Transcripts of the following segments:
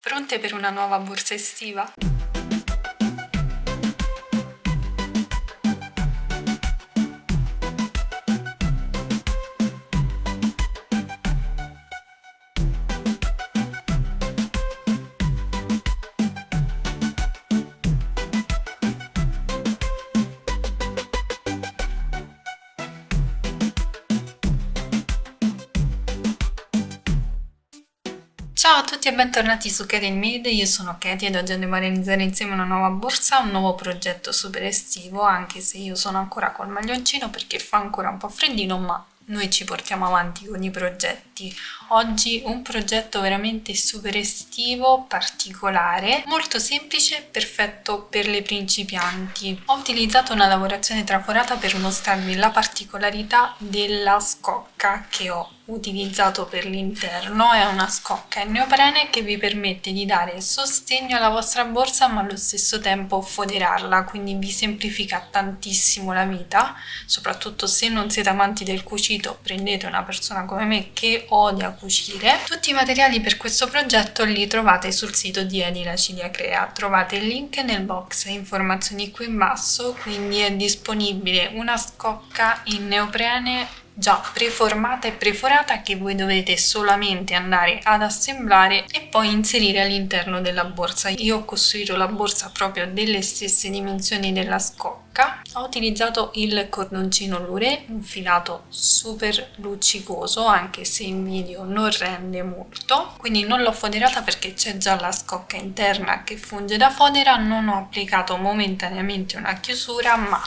Pronte per una nuova borsa estiva? Ciao a tutti e bentornati su Katie Made, io sono Katie ed oggi andiamo a realizzare insieme una nuova borsa, un nuovo progetto super estivo, anche se io sono ancora col maglioncino perché fa ancora un po' freddino, ma noi ci portiamo avanti con i progetti. Oggi un progetto veramente super estivo, particolare, molto semplice, perfetto per le principianti. Ho utilizzato una lavorazione traforata per mostrarvi la particolarità della scocca che ho utilizzato per l'interno. È una scocca in neoprene che vi permette di dare sostegno alla vostra borsa ma allo stesso tempo foderarla, quindi vi semplifica tantissimo la vita, soprattutto se non siete amanti del cucito. Prendete una persona come me che odia cucire. Tutti i materiali per questo progetto li trovate sul sito di Edila Cilia Crea, trovate il link nel box informazioni qui in basso, quindi è disponibile una scocca in neoprene già preformata e preforata che voi dovete solamente andare ad assemblare e poi inserire all'interno della borsa. Io ho costruito la borsa proprio delle stesse dimensioni della scocca. Ho utilizzato il cordoncino Lure, un filato super luccicoso anche se in video non rende molto, quindi non l'ho foderata perché c'è già la scocca interna che funge da fodera. Non ho applicato momentaneamente una chiusura, ma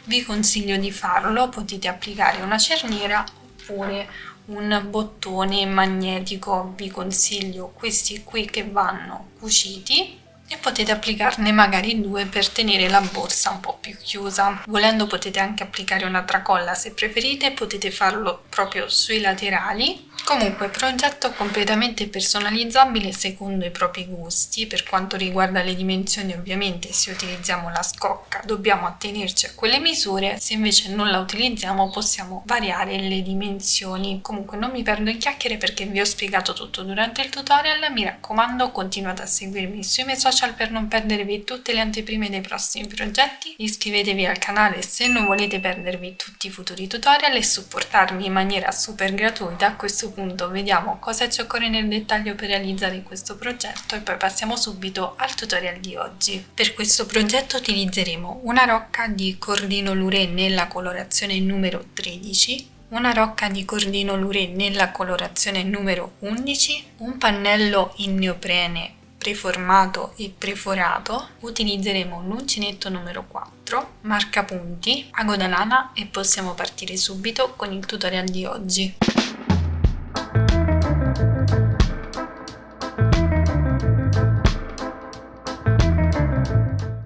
vi consiglio di farlo. Potete applicare una cerniera oppure un bottone magnetico, vi consiglio questi qui che vanno cuciti, e potete applicarne magari 2 per tenere la borsa un po' più chiusa. Volendo potete anche applicare una tracolla se preferite, potete farlo proprio sui laterali. Comunque progetto completamente personalizzabile secondo i propri gusti. Per quanto riguarda le dimensioni, ovviamente se utilizziamo la scocca dobbiamo attenerci a quelle misure, se invece non la utilizziamo possiamo variare le dimensioni. Comunque non mi perdo in chiacchiere perché vi ho spiegato tutto durante il tutorial. Mi raccomando, continuate a seguirmi sui miei social per non perdervi tutte le anteprime dei prossimi progetti. Iscrivetevi al canale se non volete perdervi tutti i futuri tutorial e supportarmi in maniera super gratuita. A questo punto vediamo cosa ci occorre nel dettaglio per realizzare questo progetto e poi passiamo subito al tutorial di oggi. Per questo progetto utilizzeremo una rocca di cordino Lure nella colorazione numero 13, una rocca di cordino Lure nella colorazione numero 11, un pannello in neoprene preformato e preforato. Utilizzeremo l'uncinetto numero 4, marcapunti, ago da lana e possiamo partire subito con il tutorial di oggi.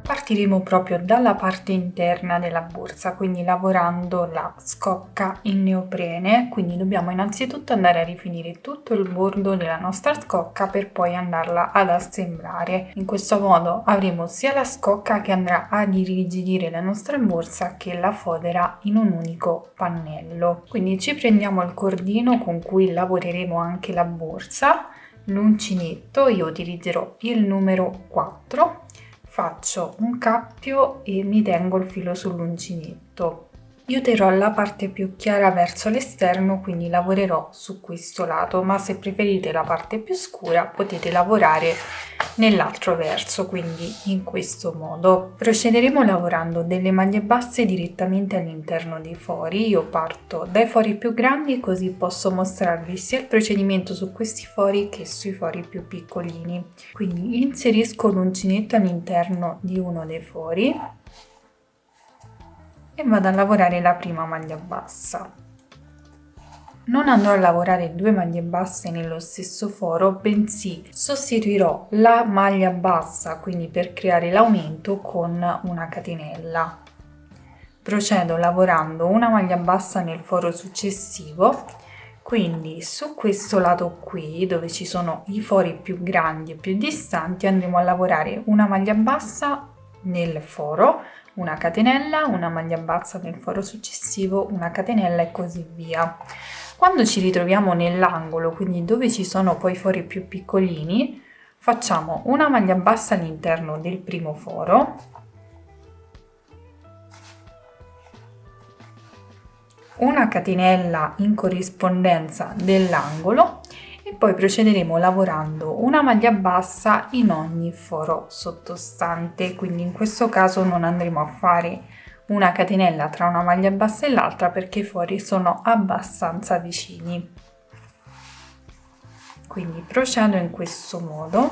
Partiremo proprio dalla parte interna della borsa, quindi lavorando la scocca in neoprene. Quindi dobbiamo innanzitutto andare a rifinire tutto il bordo della nostra scocca per poi andarla ad assemblare. In questo modo avremo sia la scocca che andrà ad irrigidire la nostra borsa che la fodera in un unico pannello. Quindi ci prendiamo il cordino con cui lavoreremo anche la borsa, l'uncinetto, io utilizzerò il numero 4, faccio un cappio e mi tengo il filo sull'uncinetto. Io terrò la parte più chiara verso l'esterno, quindi lavorerò su questo lato, ma se preferite la parte più scura potete lavorare nell'altro verso, quindi in questo modo. Procederemo lavorando delle maglie basse direttamente all'interno dei fori. Io parto dai fori più grandi così posso mostrarvi sia il procedimento su questi fori che sui fori più piccolini. Quindi inserisco l'uncinetto all'interno di uno dei fori e vado a lavorare la prima maglia bassa. Non andrò a lavorare 2 maglie basse nello stesso foro, bensì sostituirò la maglia bassa, quindi per creare l'aumento, con una catenella. Procedo lavorando una maglia bassa nel foro successivo, quindi su questo lato qui dove ci sono i fori più grandi e più distanti andremo a lavorare una maglia bassa nel foro, una catenella, una maglia bassa nel foro successivo, una catenella e così via. Quando ci ritroviamo nell'angolo, quindi dove ci sono poi fori più piccolini, Facciamo una maglia bassa all'interno del primo foro, una catenella in corrispondenza dell'angolo e poi procederemo lavorando una maglia bassa in ogni foro sottostante, quindi in questo caso non andremo a fare una catenella tra una maglia bassa e l'altra perché i fori sono abbastanza vicini. Quindi procedo in questo modo.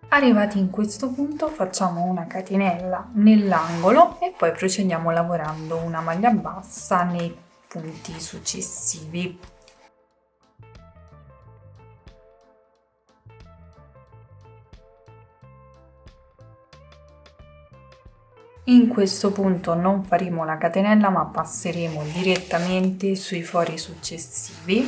Arrivati in questo punto facciamo una catenella nell'angolo e poi procediamo lavorando una maglia bassa nei punti successivi. In questo punto non faremo la catenella ma passeremo direttamente sui fori successivi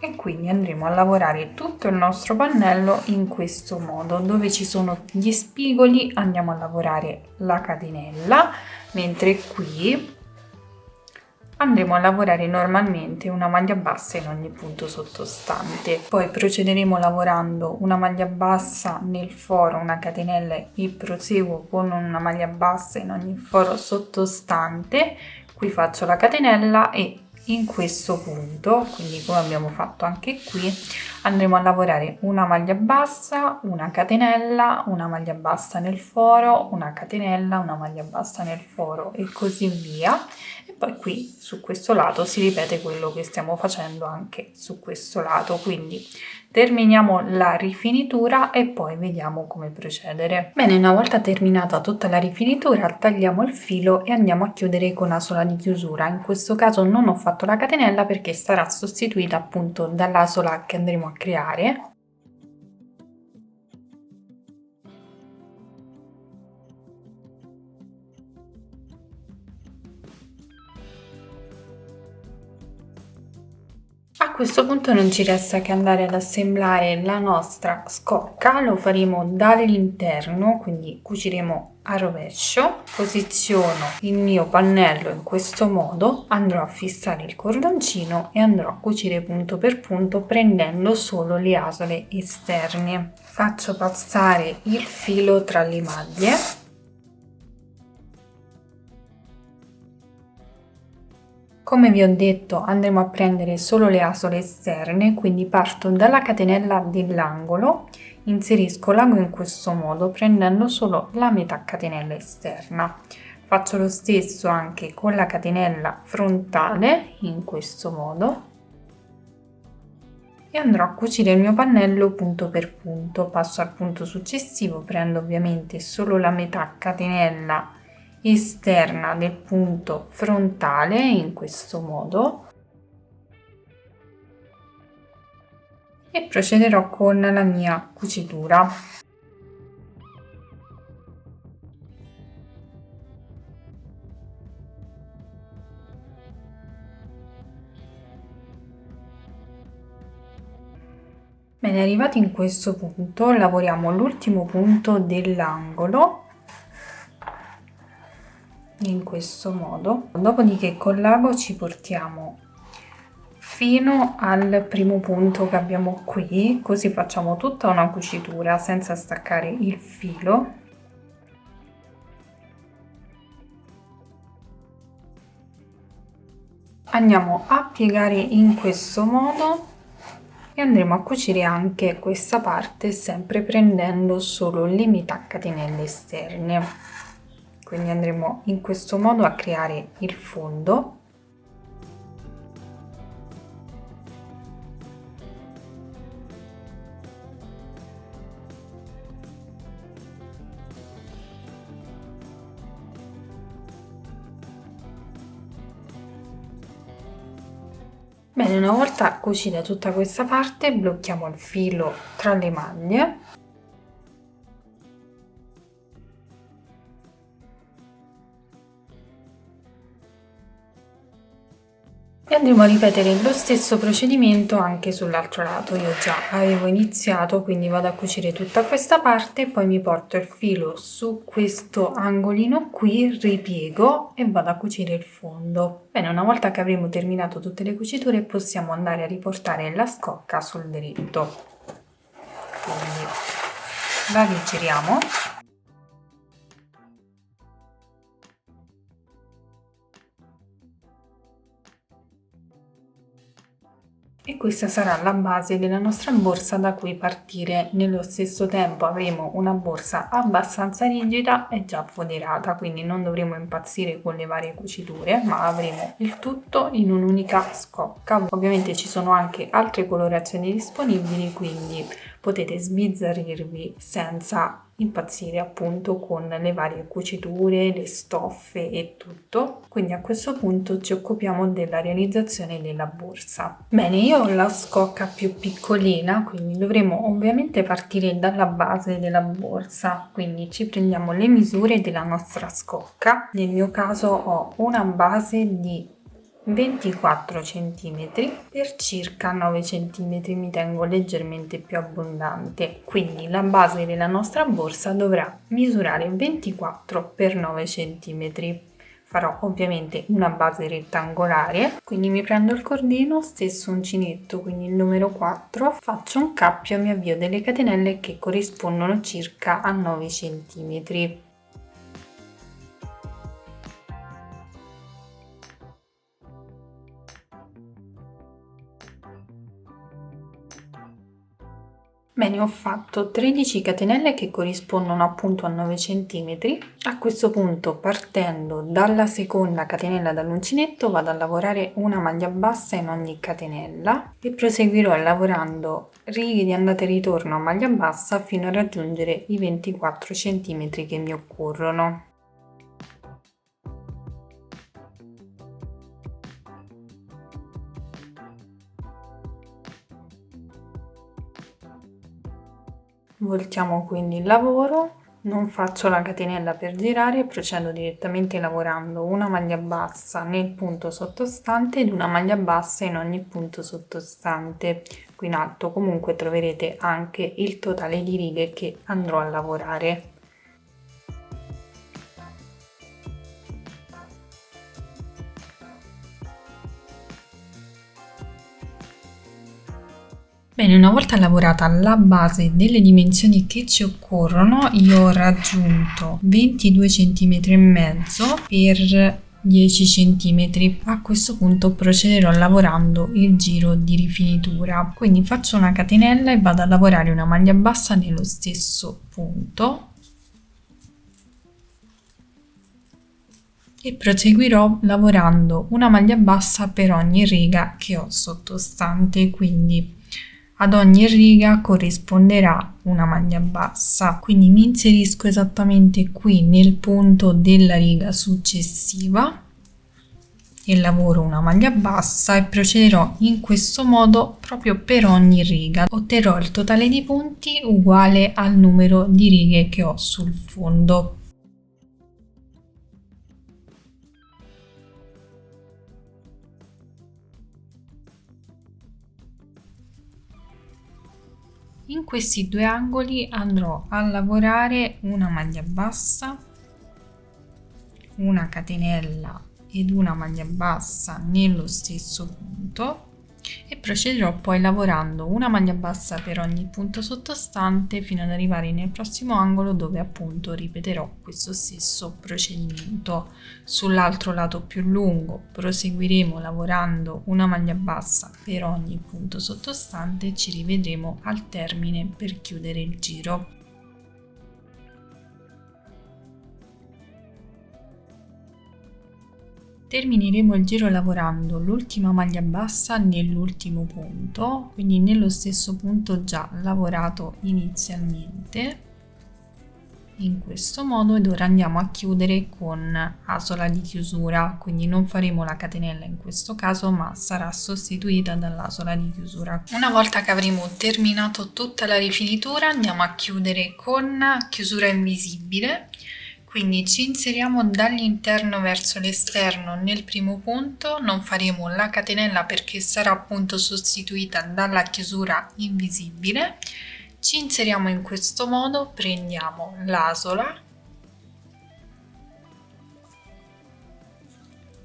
e quindi andremo a lavorare tutto il nostro pannello in questo modo. Dove ci sono gli spigoli andiamo a lavorare la catenella, mentre qui andremo a lavorare normalmente una maglia bassa in ogni punto sottostante. Poi procederemo lavorando una maglia bassa nel foro, una catenella e proseguo con una maglia bassa in ogni foro sottostante. Qui faccio la catenella e in questo punto, quindi come abbiamo fatto anche qui, andremo a lavorare una maglia bassa, una catenella, una maglia bassa nel foro, una catenella, una maglia bassa nel foro e così via. E poi qui su questo lato si ripete quello che stiamo facendo anche su questo lato, quindi terminiamo la rifinitura e poi vediamo come procedere. Bene, una volta terminata tutta la rifinitura tagliamo il filo e andiamo a chiudere con la sola di chiusura. In questo caso non ho fatto la catenella perché sarà sostituita appunto dall'asola che andremo a creare. A questo punto non ci resta che andare ad assemblare la nostra scocca, lo faremo dall'interno, quindi cuciremo a rovescio. Posiziono il mio pannello in questo modo, andrò a fissare il cordoncino e andrò a cucire punto per punto prendendo solo le asole esterne. Faccio passare il filo tra le maglie. Come vi ho detto andremo a prendere solo le asole esterne, quindi parto dalla catenella dell'angolo, inserisco l'ago in questo modo prendendo solo la metà catenella esterna. Faccio lo stesso anche con la catenella frontale in questo modo e andrò a cucire il mio pannello punto per punto. Passo al punto successivo, prendo ovviamente solo la metà catenella esterna del punto frontale in questo modo e procederò con la mia cucitura. Bene, arrivati in questo punto lavoriamo l'ultimo punto dell'angolo in questo modo, dopodiché con l'ago ci portiamo fino al primo punto che abbiamo qui, così facciamo tutta una cucitura senza staccare il filo. Andiamo a piegare in questo modo e andremo a cucire anche questa parte sempre prendendo solo le metà catenelle esterne. Quindi andremo in questo modo a creare il fondo. Bene, una volta cucita tutta questa parte blocchiamo il filo tra le maglie E andremo a ripetere lo stesso procedimento anche sull'altro lato. Io già avevo iniziato, quindi vado a cucire tutta questa parte, poi mi porto il filo su questo angolino qui, ripiego e vado a cucire il fondo. Bene, una volta che avremo terminato tutte le cuciture possiamo andare a riportare la scocca sul dritto. Quindi la rigiriamo. E questa sarà la base della nostra borsa da cui partire. Nello stesso tempo avremo una borsa abbastanza rigida e già foderata, quindi non dovremo impazzire con le varie cuciture, ma avremo il tutto in un'unica scocca. Ovviamente ci sono anche altre colorazioni disponibili, quindi potete sbizzarrirvi senza impazzire appunto con le varie cuciture, le stoffe e tutto. Quindi a questo punto ci occupiamo della realizzazione della borsa. Bene, io ho la scocca più piccolina, quindi dovremo ovviamente partire dalla base della borsa, quindi ci prendiamo le misure della nostra scocca. Nel mio caso ho una base di 24 cm per circa 9 cm, mi tengo leggermente più abbondante, quindi la base della nostra borsa dovrà misurare 24 per 9 cm. Farò ovviamente una base rettangolare, quindi mi prendo il cordino, stesso uncinetto, quindi il numero 4, faccio un cappio e mi avvio delle catenelle che corrispondono circa a 9 cm. Bene, ho fatto 13 catenelle che corrispondono appunto a 9 cm. A questo punto, partendo dalla seconda catenella dall'uncinetto, vado a lavorare una maglia bassa in ogni catenella e proseguirò lavorando righe di andata e ritorno a maglia bassa fino a raggiungere i 24 cm che mi occorrono. Voltiamo quindi il lavoro, non faccio la catenella per girare, procedo direttamente lavorando una maglia bassa nel punto sottostante ed una maglia bassa in ogni punto sottostante. Qui in alto comunque troverete anche il totale di righe che andrò a lavorare. Bene, una volta lavorata la base delle dimensioni che ci occorrono, io ho raggiunto 22 cm e mezzo per 10 cm. A questo punto procederò lavorando il giro di rifinitura, quindi faccio una catenella e vado a lavorare una maglia bassa nello stesso punto e proseguirò lavorando una maglia bassa per ogni riga che ho sottostante, quindi ad ogni riga corrisponderà una maglia bassa, quindi mi inserisco esattamente qui nel punto della riga successiva e lavoro una maglia bassa e procederò in questo modo proprio per ogni riga. Otterrò il totale di punti uguale al numero di righe che ho sul fondo. In questi due angoli andrò a lavorare una maglia bassa, una catenella ed una maglia bassa nello stesso punto e procederò poi lavorando una maglia bassa per ogni punto sottostante fino ad arrivare nel prossimo angolo, dove appunto ripeterò questo stesso procedimento. Sull'altro lato più lungo proseguiremo lavorando una maglia bassa per ogni punto sottostante e ci rivedremo al termine per chiudere il giro. Termineremo il giro lavorando l'ultima maglia bassa nell'ultimo punto, quindi nello stesso punto già lavorato inizialmente, in questo modo, ed ora andiamo a chiudere con asola di chiusura, quindi non faremo la catenella in questo caso, ma sarà sostituita dall'asola di chiusura. Una volta che avremo terminato tutta la rifinitura andiamo a chiudere con chiusura invisibile. Quindi ci inseriamo dall'interno verso l'esterno nel primo punto, non faremo la catenella perché sarà appunto sostituita dalla chiusura invisibile. Ci inseriamo in questo modo, prendiamo l'asola,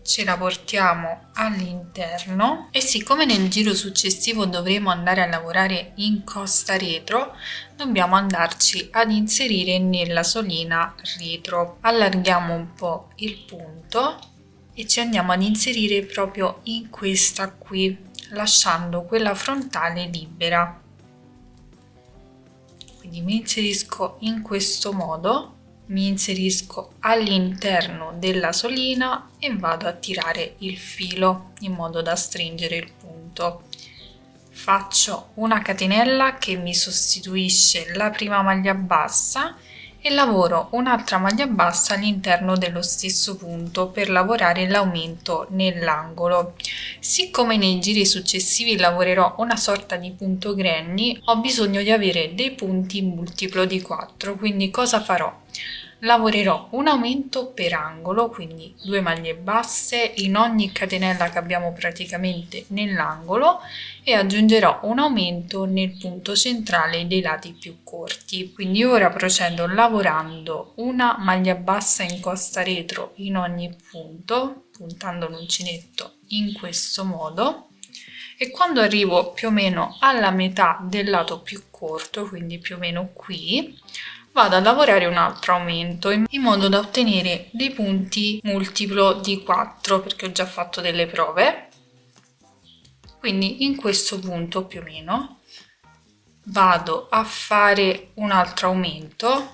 ce la portiamo all'interno e siccome nel giro successivo dovremo andare a lavorare in costa retro, dobbiamo andarci ad inserire nella solina retro. Allarghiamo un po' il punto e ci andiamo ad inserire proprio in questa qui, lasciando quella frontale libera. Quindi mi inserisco in questo modo, mi inserisco all'interno della solina e vado a tirare il filo in modo da stringere il punto. Faccio una catenella che mi sostituisce la prima maglia bassa e lavoro un'altra maglia bassa all'interno dello stesso punto per lavorare l'aumento nell'angolo. Siccome nei giri successivi lavorerò una sorta di punto granny, ho bisogno di avere dei punti multiplo di 4, quindi cosa farò? Lavorerò un aumento per angolo, quindi 2 maglie basse in ogni catenella che abbiamo praticamente nell'angolo e aggiungerò un aumento nel punto centrale dei lati più corti. Quindi ora procedo lavorando una maglia bassa in costa retro in ogni punto, puntando l'uncinetto in questo modo, e quando arrivo più o meno alla metà del lato più corto, quindi più o meno qui, vado a lavorare un altro aumento in modo da ottenere dei punti multiplo di 4 perché ho già fatto delle prove. Quindi in questo punto più o meno vado a fare un altro aumento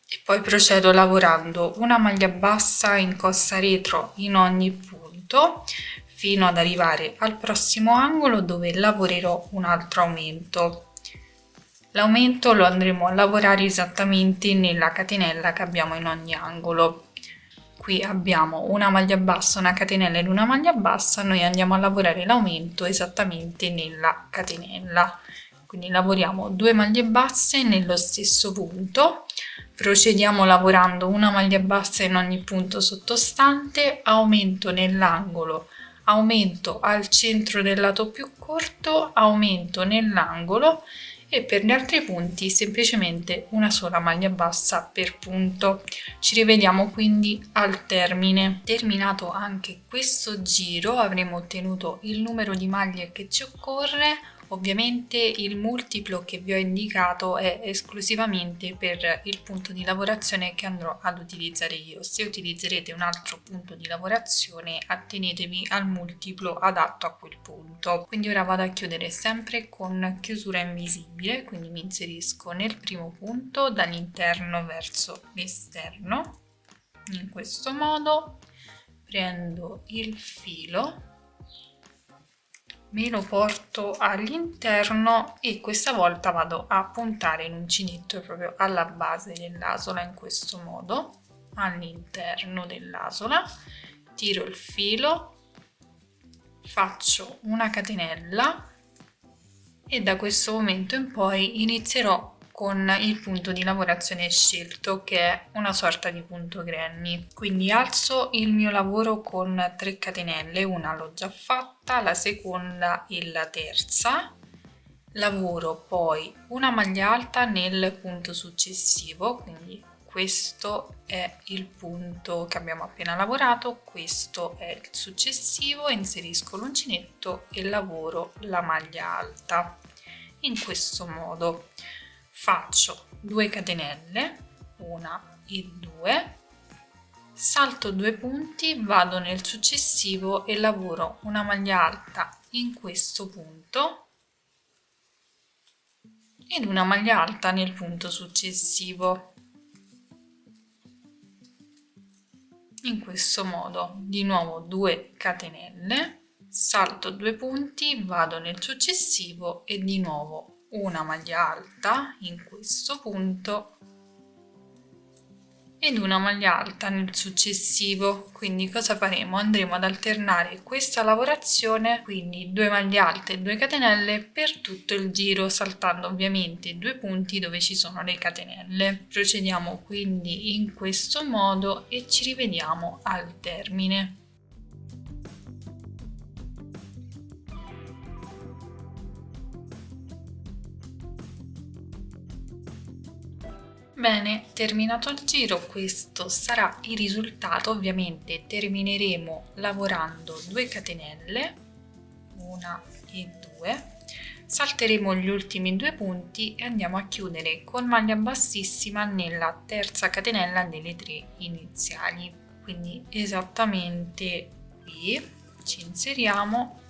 e poi procedo lavorando una maglia bassa in costa retro in ogni punto fino ad arrivare al prossimo angolo dove lavorerò un altro aumento. L'aumento lo andremo a lavorare esattamente nella catenella che abbiamo in ogni angolo. Qui abbiamo una maglia bassa, una catenella ed una maglia bassa, noi andiamo a lavorare l'aumento esattamente nella catenella. Quindi lavoriamo 2 maglie basse nello stesso punto, procediamo lavorando una maglia bassa in ogni punto sottostante, aumento nell'angolo, aumento al centro del lato più corto, aumento nell'angolo e per gli altri punti semplicemente una sola maglia bassa per punto. Ci rivediamo quindi al termine. Terminato anche questo giro avremo ottenuto il numero di maglie che ci occorre. Ovviamente il multiplo che vi ho indicato è esclusivamente per il punto di lavorazione che andrò ad utilizzare io. Se utilizzerete un altro punto di lavorazione, attenetevi al multiplo adatto a quel punto. Quindi ora vado a chiudere sempre con chiusura invisibile, quindi mi inserisco nel primo punto dall'interno verso l'esterno, in questo modo, prendo il filo, me lo porto all'interno e questa volta vado a puntare l'uncinetto proprio alla base dell'asola in questo modo, all'interno dell'asola, tiro il filo, faccio una catenella e da questo momento in poi inizierò con il punto di lavorazione scelto che è una sorta di punto granny. Quindi alzo il mio lavoro con 3 catenelle, una l'ho già fatta, la seconda e la terza. Lavoro poi una maglia alta nel punto successivo, quindi questo è il punto che abbiamo appena lavorato, questo è il successivo, inserisco l'uncinetto e lavoro la maglia alta. In questo modo faccio 2 catenelle, una e 2, salto 2 punti, vado nel successivo e lavoro una maglia alta in questo punto ed una maglia alta nel punto successivo. In questo modo di nuovo 2 catenelle, salto 2 punti, vado nel successivo e di nuovo una maglia alta in questo punto ed una maglia alta nel successivo. Quindi cosa faremo? Andremo ad alternare questa lavorazione, quindi 2 maglie alte e 2 catenelle per tutto il giro, saltando ovviamente 2 punti dove ci sono le catenelle. Procediamo quindi in questo modo e ci rivediamo al termine. Bene, terminato il giro, questo sarà il risultato. Ovviamente termineremo lavorando 2 catenelle, 1 e 2, salteremo gli ultimi 2 punti e andiamo a chiudere con maglia bassissima nella terza catenella delle 3 iniziali. Quindi esattamente qui ci inseriamo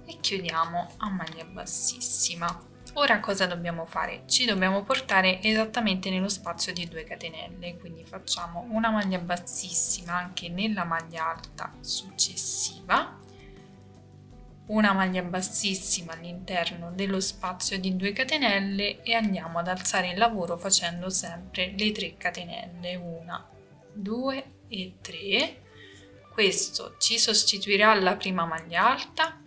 e chiudiamo a maglia bassissima. Ora cosa dobbiamo fare? Ci dobbiamo portare esattamente nello spazio di 2 catenelle, quindi facciamo una maglia bassissima anche nella maglia alta successiva, una maglia bassissima all'interno dello spazio di 2 catenelle e andiamo ad alzare il lavoro facendo sempre le 3 catenelle, 1, 2 e 3. Questo ci sostituirà la prima maglia alta.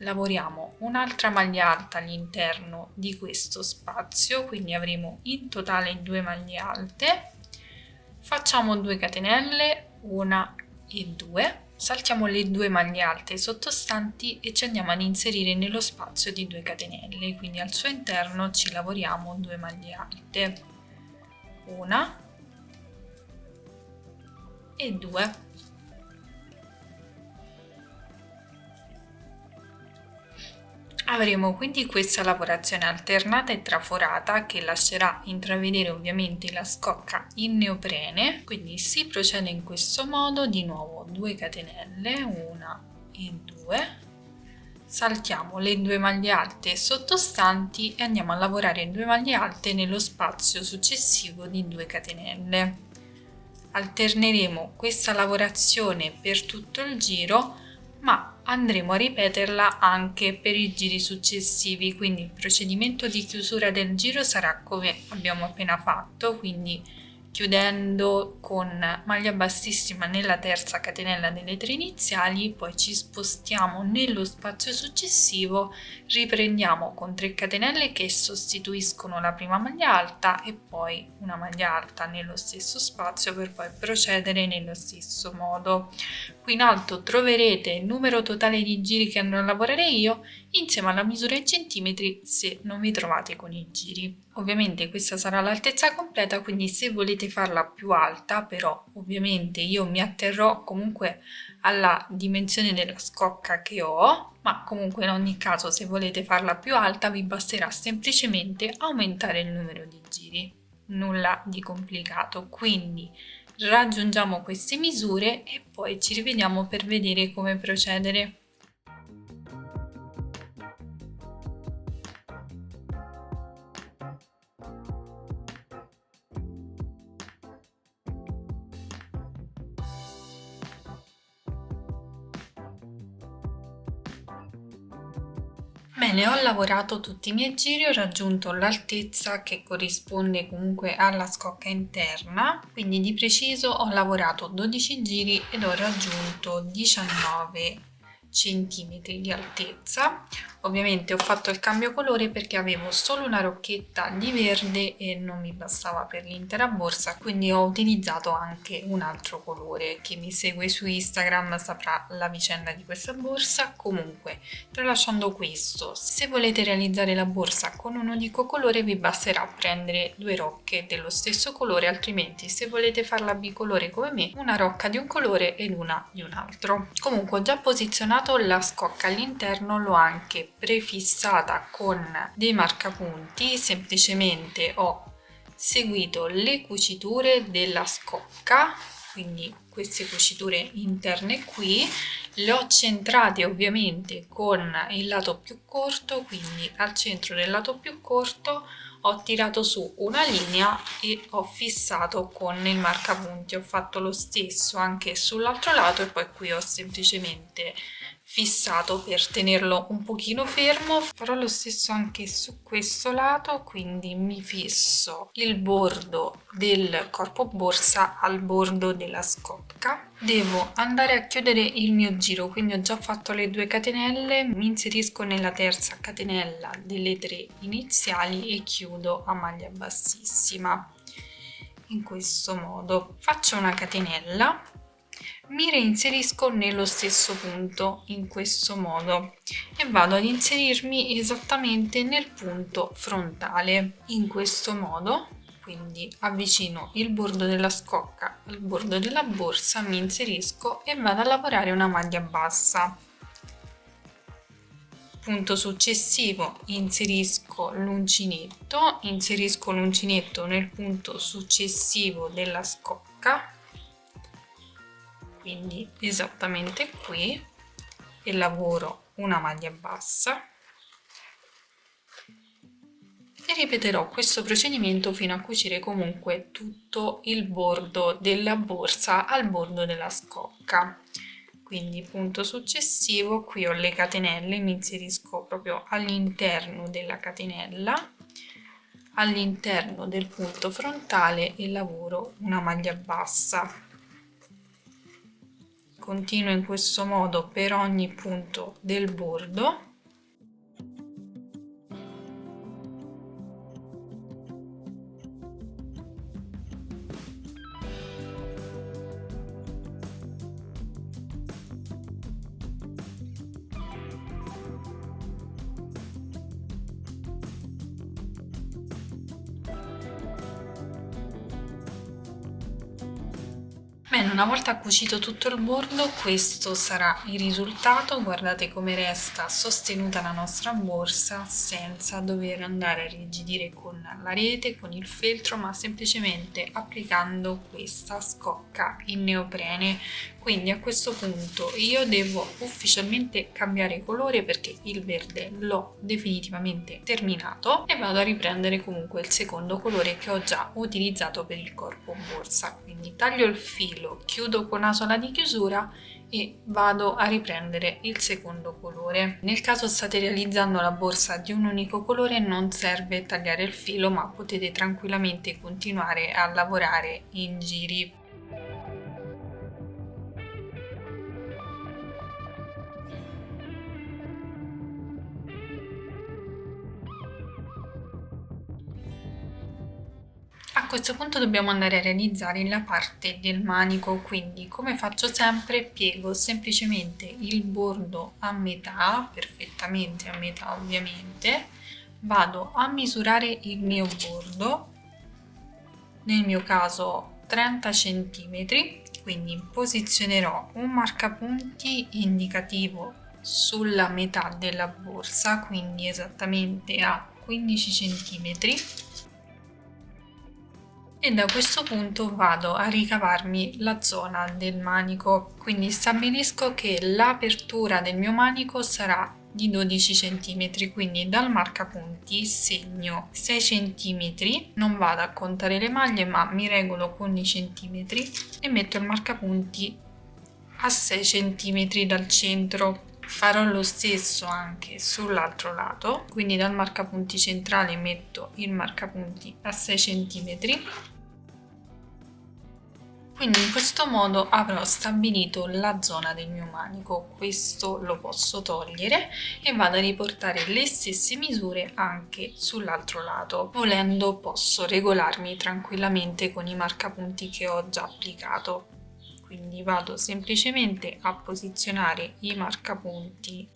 Lavoriamo un'altra maglia alta all'interno di questo spazio, quindi avremo in totale 2 maglie alte. Facciamo 2 catenelle, 1 e 2, saltiamo le 2 maglie alte sottostanti e ci andiamo ad inserire nello spazio di 2 catenelle, quindi al suo interno ci lavoriamo 2 maglie alte, 1 e 2. Avremo quindi questa lavorazione alternata e traforata che lascerà intravedere ovviamente la scocca in neoprene, quindi si procede in questo modo, di nuovo 2 catenelle, 1 e 2, saltiamo le 2 maglie alte sottostanti e andiamo a lavorare 2 maglie alte nello spazio successivo di 2 catenelle. Alterneremo questa lavorazione per tutto il giro, ma andremo a ripeterla anche per i giri successivi, quindi il procedimento di chiusura del giro sarà come abbiamo appena fatto, quindi chiudendo con maglia bassissima nella terza catenella delle 3 iniziali, poi ci spostiamo nello spazio successivo, riprendiamo con 3 catenelle che sostituiscono la prima maglia alta e poi una maglia alta nello stesso spazio per poi procedere nello stesso modo. Qui in alto troverete il numero totale di giri che andrò a lavorare io insieme alla misura in centimetri se non vi trovate con i giri. Ovviamente questa sarà l'altezza completa, quindi se volete farla più alta, però ovviamente io mi atterrò comunque alla dimensione della scocca che ho, ma comunque in ogni caso se volete farla più alta vi basterà semplicemente aumentare il numero di giri, nulla di complicato. Quindi raggiungiamo queste misure e poi ci rivediamo per vedere come procedere. Bene, ho lavorato tutti i miei giri, ho raggiunto l'altezza che corrisponde comunque alla scocca interna, quindi di preciso ho lavorato 12 giri ed ho raggiunto 19 centimetri di altezza. Ovviamente ho fatto il cambio colore perché avevo solo una rocchetta di verde e non mi bastava per l'intera borsa, quindi ho utilizzato anche un altro colore. Chi mi segue su Instagram saprà la vicenda di questa borsa. Comunque, tralasciando questo, se volete realizzare la borsa con un unico colore vi basterà prendere 2 rocche dello stesso colore, altrimenti se volete farla bicolore come me, una rocca di un colore ed una di un altro. Comunque ho già posizionato la scocca all'interno, l'ho anche prefissata con dei marcapunti, semplicemente ho seguito le cuciture della scocca, quindi queste cuciture interne qui le ho centrate ovviamente con il lato più corto, quindi al centro del lato più corto ho tirato su una linea e ho fissato con il marcapunti. Ho fatto lo stesso anche sull'altro lato e poi qui ho semplicemente fissato per tenerlo un pochino fermo. Farò lo stesso anche su questo lato, quindi mi fisso il bordo del corpo borsa al bordo della scocca. Devo andare a chiudere il mio giro, quindi ho già fatto le 2 catenelle, mi inserisco nella terza catenella delle 3 iniziali e chiudo a maglia bassissima. In questo modo faccio una catenella, mi reinserisco nello stesso punto in questo modo e vado ad inserirmi esattamente nel punto frontale in questo modo. Quindi avvicino il bordo della scocca al bordo della borsa, mi inserisco e vado a lavorare una maglia bassa. Punto successivo inserisco l'uncinetto nel punto successivo della scocca, quindi esattamente qui, e lavoro una maglia bassa e ripeterò questo procedimento fino a cucire comunque tutto il bordo della borsa al bordo della scocca. Quindi punto successivo, qui ho le catenelle, mi inserisco proprio all'interno della catenella, all'interno del punto frontale e lavoro una maglia bassa. Continuo in questo modo per ogni punto del bordo. Bene, una volta cucito tutto il bordo, questo sarà il risultato. Guardate come resta sostenuta la nostra borsa senza dover andare a irrigidire con la rete, con il feltro, ma semplicemente applicando questa scocca in neoprene. Quindi a questo punto io devo ufficialmente cambiare colore perché il verde l'ho definitivamente terminato e vado a riprendere comunque il secondo colore che ho già utilizzato per il corpo borsa. Quindi taglio il filo, chiudo con asola di chiusura e vado a riprendere il secondo colore. Nel caso state realizzando la borsa di un unico colore non serve tagliare il filo, ma potete tranquillamente continuare a lavorare in giri. A questo punto dobbiamo andare a realizzare la parte del manico, quindi come faccio sempre piego semplicemente il bordo a metà, perfettamente a metà ovviamente, vado a misurare il mio bordo, nel mio caso 30 cm, quindi posizionerò un marcapunti indicativo sulla metà della borsa, quindi esattamente a 15 cm. E da questo punto vado a ricavarmi la zona del manico, quindi stabilisco che l'apertura del mio manico sarà di 12 cm, quindi dal marcapunti segno 6 cm, non vado a contare le maglie ma mi regolo con i centimetri e metto il marcapunti a 6 cm dal centro. Farò lo stesso anche sull'altro lato, quindi dal marcapunti centrale metto il marcapunti a 6 cm. Quindi in questo modo avrò stabilito la zona del mio manico. Questo lo posso togliere e vado a riportare le stesse misure anche sull'altro lato. Volendo posso regolarmi tranquillamente con i marcapunti che ho già applicato. Quindi vado semplicemente a posizionare i marcapunti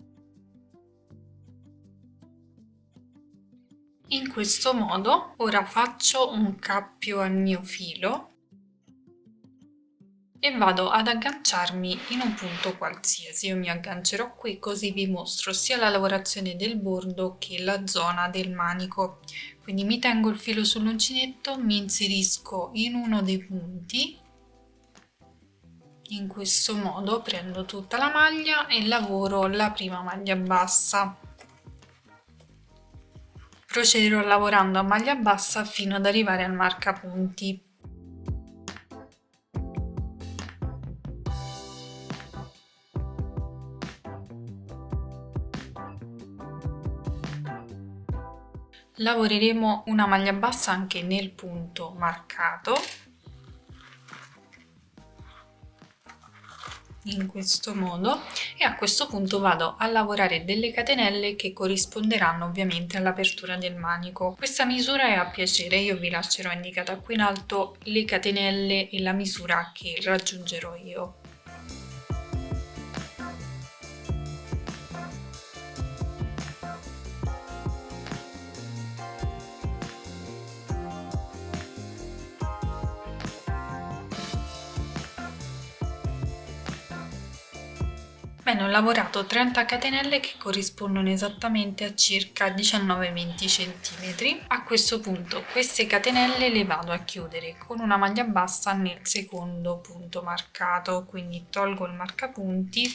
in questo modo. Ora faccio un cappio al mio filo e vado ad agganciarmi in un punto qualsiasi. Io mi aggancerò qui così vi mostro sia la lavorazione del bordo che la zona del manico. Quindi mi tengo il filo sull'uncinetto, mi inserisco in uno dei punti. In questo modo prendo tutta la maglia e lavoro la prima maglia bassa. Procederò lavorando a maglia bassa fino ad arrivare al marcapunti. Lavoreremo una maglia bassa anche nel punto marcato, in questo modo, e a questo punto vado a lavorare delle catenelle che corrisponderanno ovviamente all'apertura del manico. Questa misura è a piacere, io vi lascerò indicata qui in alto le catenelle e la misura che raggiungerò io. Bene, ho lavorato 30 catenelle che corrispondono esattamente a circa 19-20 cm. A questo punto queste catenelle le vado a chiudere con una maglia bassa nel secondo punto marcato, quindi tolgo il marcapunti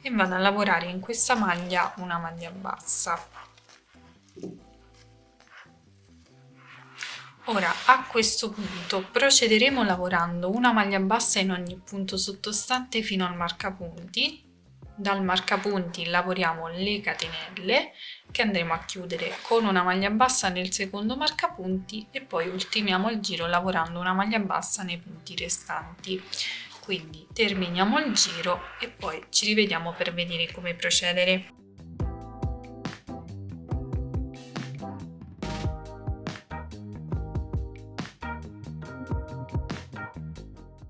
e vado a lavorare in questa maglia una maglia bassa. Ora a questo punto procederemo lavorando una maglia bassa in ogni punto sottostante fino al marcapunti. Dal marcapunti lavoriamo le catenelle che andremo a chiudere con una maglia bassa nel secondo marcapunti e poi ultimiamo il giro lavorando una maglia bassa nei punti restanti. Quindi terminiamo il giro e poi ci rivediamo per vedere come procedere.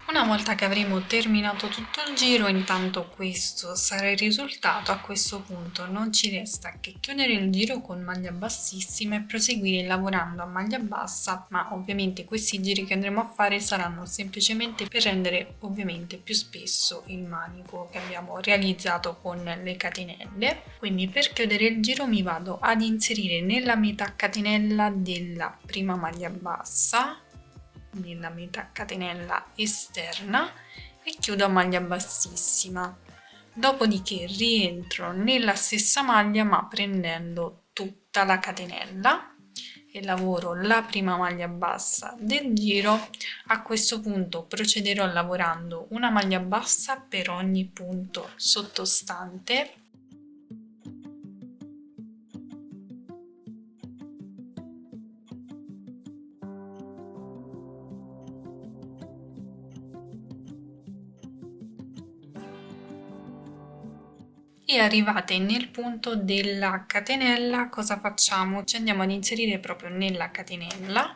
Una volta che avremo terminato tutto il giro, intanto questo sarà il risultato. A questo punto non ci resta che chiudere il giro con maglia bassissima e proseguire lavorando a maglia bassa, ma ovviamente questi giri che andremo a fare saranno semplicemente per rendere ovviamente più spesso il manico che abbiamo realizzato con le catenelle. Quindi per chiudere il giro mi vado ad inserire nella metà catenella della prima maglia bassa, nella metà catenella esterna, e chiudo a maglia bassissima. Dopodiché rientro nella stessa maglia ma prendendo tutta la catenella e lavoro la prima maglia bassa del giro. A questo punto procederò lavorando una maglia bassa per ogni punto sottostante. E arrivate nel punto della catenella, cosa facciamo? Ci andiamo ad inserire proprio nella catenella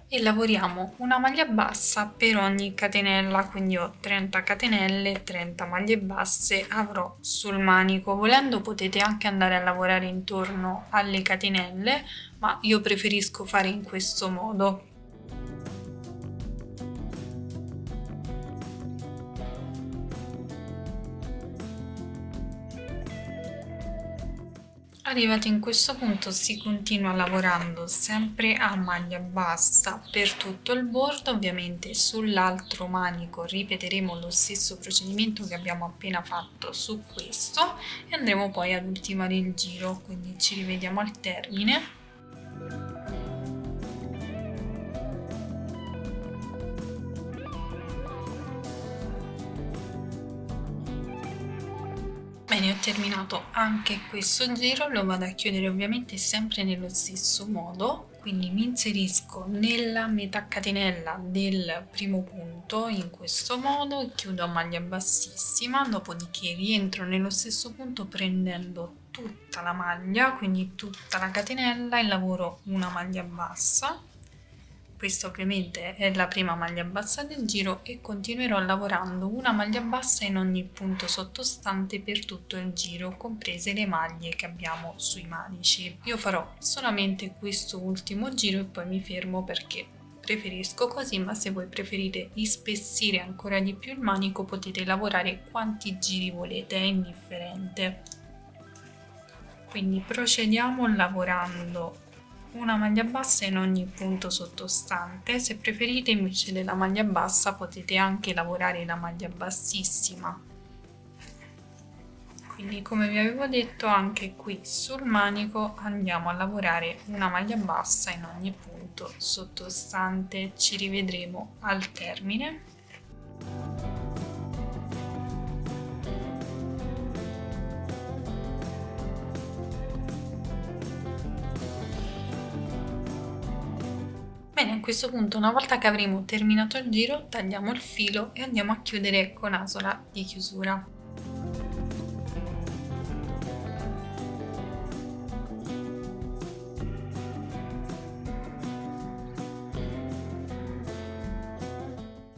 e lavoriamo una maglia bassa per ogni catenella, quindi ho 30 catenelle, 30 maglie basse avrò sul manico. Volendo potete anche andare a lavorare intorno alle catenelle, ma io preferisco fare in questo modo. Arrivati in questo punto si continua lavorando sempre a maglia bassa per tutto il bordo. Ovviamente sull'altro manico ripeteremo lo stesso procedimento che abbiamo appena fatto su questo e andremo poi ad ultimare il giro, quindi ci rivediamo al termine. Bene, ho terminato anche questo giro, lo vado a chiudere ovviamente sempre nello stesso modo, quindi mi inserisco nella metà catenella del primo punto in questo modo, chiudo a maglia bassissima, dopodiché rientro nello stesso punto prendendo tutta la maglia, quindi tutta la catenella, e lavoro una maglia bassa. Questa ovviamente è la prima maglia bassa del giro e continuerò lavorando una maglia bassa in ogni punto sottostante per tutto il giro, comprese le maglie che abbiamo sui manici. Io farò solamente questo ultimo giro e poi mi fermo perché preferisco così, ma se voi preferite ispessire ancora di più il manico potete lavorare quanti giri volete, è indifferente. Quindi procediamo lavorando una maglia bassa in ogni punto sottostante. Se preferite invece della maglia bassa potete anche lavorare la maglia bassissima. Quindi come vi avevo detto anche qui sul manico andiamo a lavorare una maglia bassa in ogni punto sottostante. Ci rivedremo al termine. Bene, a questo punto, una volta che avremo terminato il giro, tagliamo il filo e andiamo a chiudere con asola di chiusura.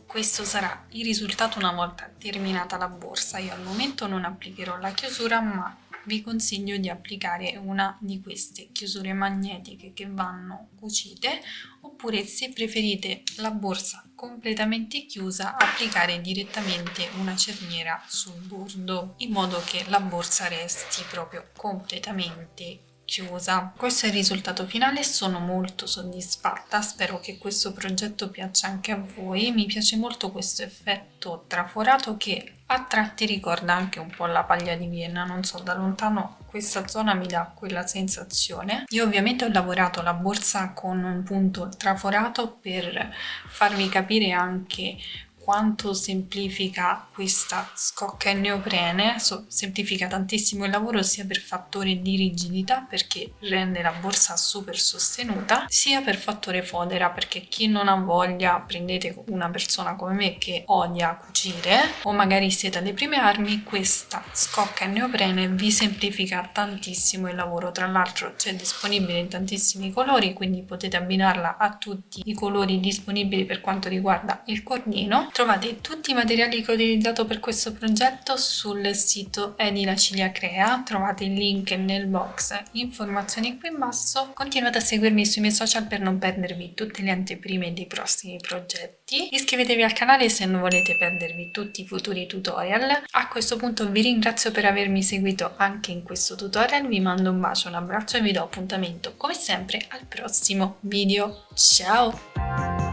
Questo sarà il risultato una volta terminata la borsa. Io al momento non applicherò la chiusura, ma vi consiglio di applicare una di queste chiusure magnetiche che vanno cucite, oppure se preferite la borsa completamente chiusa, applicare direttamente una cerniera sul bordo in modo che la borsa resti proprio completamente chiusa. Questo è il risultato finale, sono molto soddisfatta, spero che questo progetto piaccia anche a voi. Mi piace molto questo effetto traforato che a tratti ricorda anche un po' la paglia di Vienna, non so, da lontano questa zona mi dà quella sensazione. Io ovviamente ho lavorato la borsa con un punto traforato per farvi capire anche quanto semplifica questa scocca in neoprene, semplifica tantissimo il lavoro sia per fattore di rigidità perché rende la borsa super sostenuta, sia per fattore fodera perché chi non ha voglia, prendete una persona come me che odia cucire o magari siete alle prime armi, questa scocca in neoprene vi semplifica tantissimo il lavoro. Tra l'altro c'è disponibile in tantissimi colori, quindi potete abbinarla a tutti i colori disponibili per quanto riguarda il cornino. Trovate tutti i materiali che ho utilizzato per questo progetto sul sito Edila Cilia Crea, trovate il link nel box informazioni qui in basso. Continuate a seguirmi sui miei social per non perdervi tutte le anteprime dei prossimi progetti. Iscrivetevi al canale se non volete perdervi tutti i futuri tutorial. A questo punto vi ringrazio per avermi seguito anche in questo tutorial, vi mando un bacio, un abbraccio e vi do appuntamento come sempre al prossimo video. Ciao!